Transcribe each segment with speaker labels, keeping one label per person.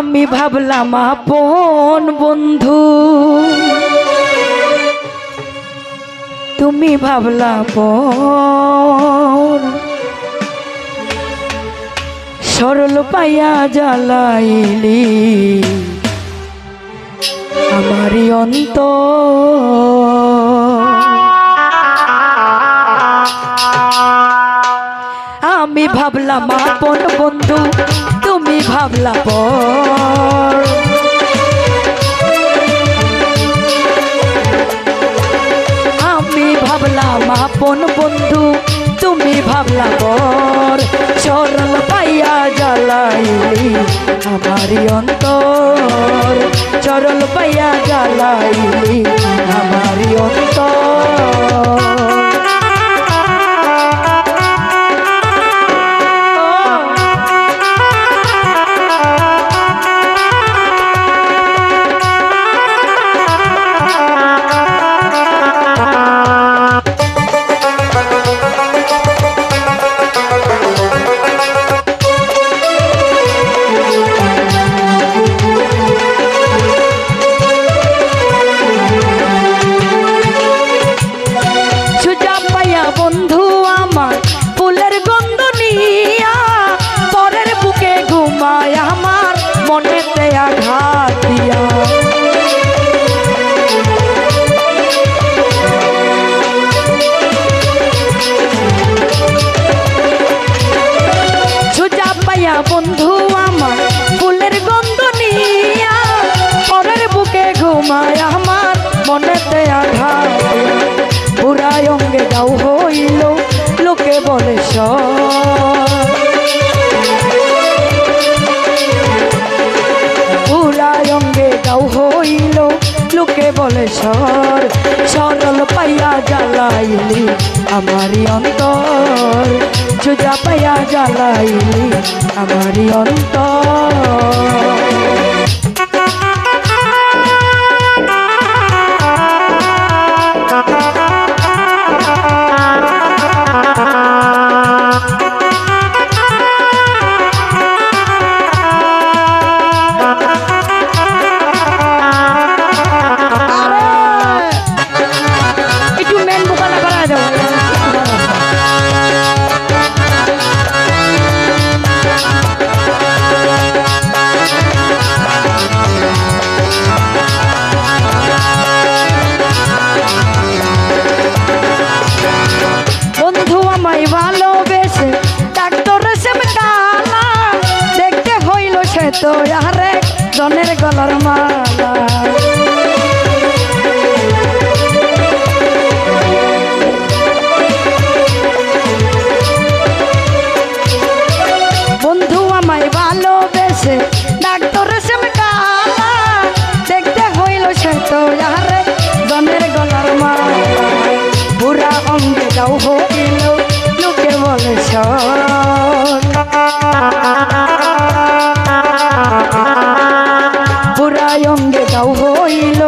Speaker 1: আমি ভাবলাম আপন বন্ধু, তুমি ভাবলা পর। সরল পাইয়া জ্বালাইলি আমারি অন্তর। আমি ভাবলাম আপন বন্ধু, তুমি ভাবলা পর। আমি ভাবলাম আপন বন্ধু, তুমি ভাবলা পর। সরল পাইয়া জ্বালাইলি আমারি অন্তর। সরল পাইয়া জ্বালাইলি আমারি অন্তর। বন্ধু আমার ফুলের গন্ধ নিয়া পরের বুকে ঘুমায় আমার মনেতে আঘাত দিয়া। সুজা পাইয়া বন্ধু আমার ফুলের গন্ধ নিয়া পরের বুকে ঘুমায় আমার মনেতে আঘাত দিয়া। পুরাই অঙ্গে দাও হইল লোকে বলে পুরাই অঙ্গে দাও হইল লোকে বলে সর। সরল পাইয়া জ্বালাইলি আমারি অন্তর। সুজা পাইয়া জ্বালাইলি আমারি অন্তর। ভালোবেসে ডাক্তার কালা দেখতে হইল সে তো আরে জনের গলার মালা। বন্ধু আমায় ভালোবেসে ডাক্তার কালা দেখতে হইল সে তো আরে জনের গলার মালা। পুরা অঙ্গে দাও হইল লোকে বলে পুরাই অঙ্গে দাও হইল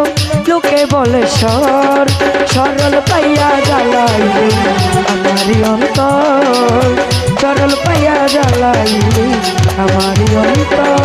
Speaker 1: লোকে বলে সর। সরল পাইয়া জ্বালাইলি আমারি অন্তর। সরল পাইয়া জ্বালাইলি আমারি অন্তর।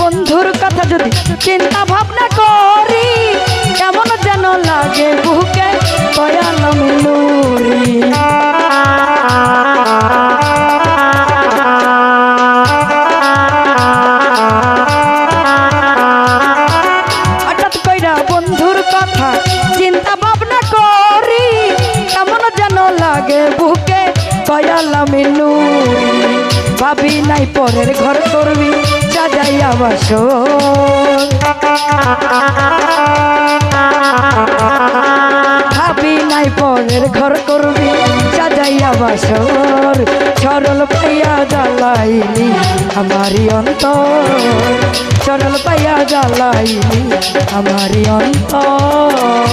Speaker 1: বন্ধুর কথা যদি চিন্তা ভাবনা করি কেমন যেন লাগে বুকে দয়াল মিলুরি। হঠাৎ কইরা বন্ধুর কথা চিন্তা ভাবনা করি কেমন যেন লাগে বুকে দয়াল মিলুরি। ভাবি নাই পরের ঘর করবি সাজাইয়া বাসর। ভাবি নাই পরের ঘর করবি সাজাইয়া বাসর। সরল পাইয়া জ্বালাইলি আমারি অন্তর, সরল পাইয়া জ্বালাইলি আমারি অন্তর।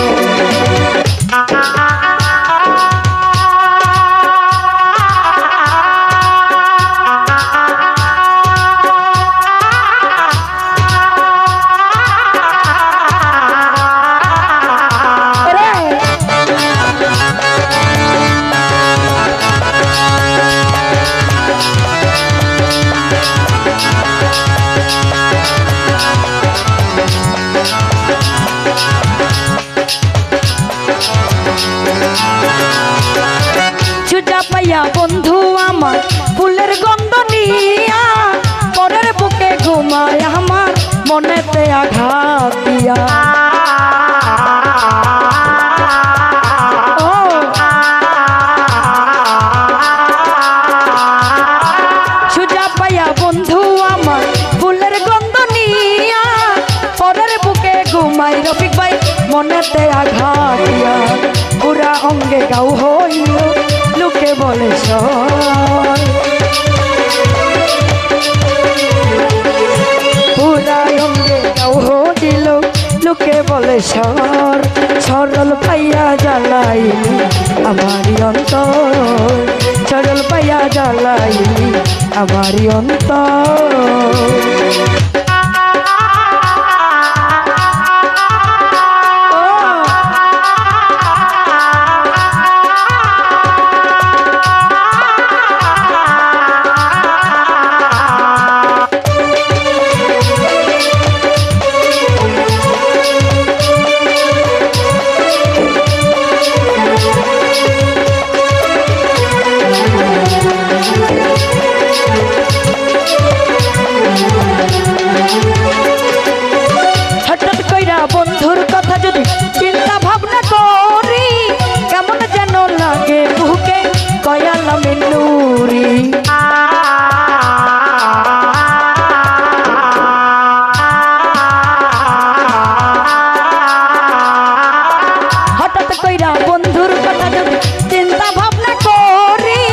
Speaker 1: সুজা পাইয়া বন্ধু আমার ফুলের গন্ধ নিয়া, পরের বুকে ঘুমায় আমার মনেতে আঘাত দিয়া। ও সুজা পাইয়া বন্ধু আমার ফুলের গন্ধ নিয়া, পরের বুকে ঘুমায় রফিক ভাই মনেতে আঘাত দিয়া। পুরা অঙ্গে গাও হইল লোকে বলে সর, পুরা অঙ্গে গাও হইল লোকে বলে সর। সরল পাইয়া জ্বালাইলি আমারি অন্তর, সরল পাইয়া জ্বালাইলি আমারি অন্তর। বন্ধুর কথা যদি চিন্তা ভাবনা করি, কেমন যেন লাগে বুকে কয়ালা মিনুরি। হঠাৎ কইরা বন্ধুর কথা যদি চিন্তা ভাবনা করি,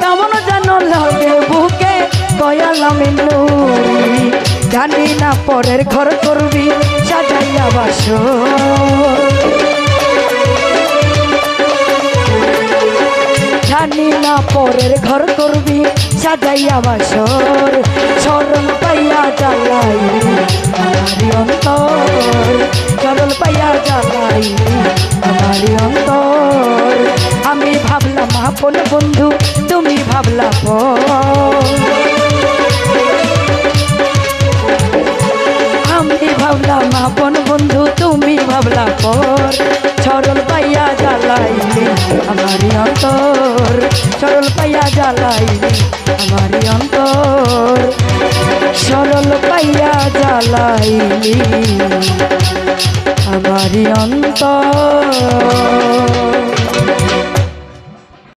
Speaker 1: কেমন যেন লাগে বুকে কয়ালা মিনুরি। জানি না পরের ঘর করবি সাজাইয়া বাসর, জানি না পরের ঘর করবি সাজাইয়া বাসর। সরল পাইয়া জ্বালাইলি আমারি অন্তর, সরল পাইয়া জ্বালাইলি আমারি অন্তর। আমি ভাবলাম আপন বন্ধু তুমি ভাবলা পর, আমি ভাবলাম আপন বন্ধু তুমি ভাবলা পর। সরল পাইয়া জ্বালাইলি আমারি অন্তর, সরল পাইয়া জ্বালাইলি আমারি অন্তর, সরল পাইয়া জ্বালাইলি আমারি অন্তর।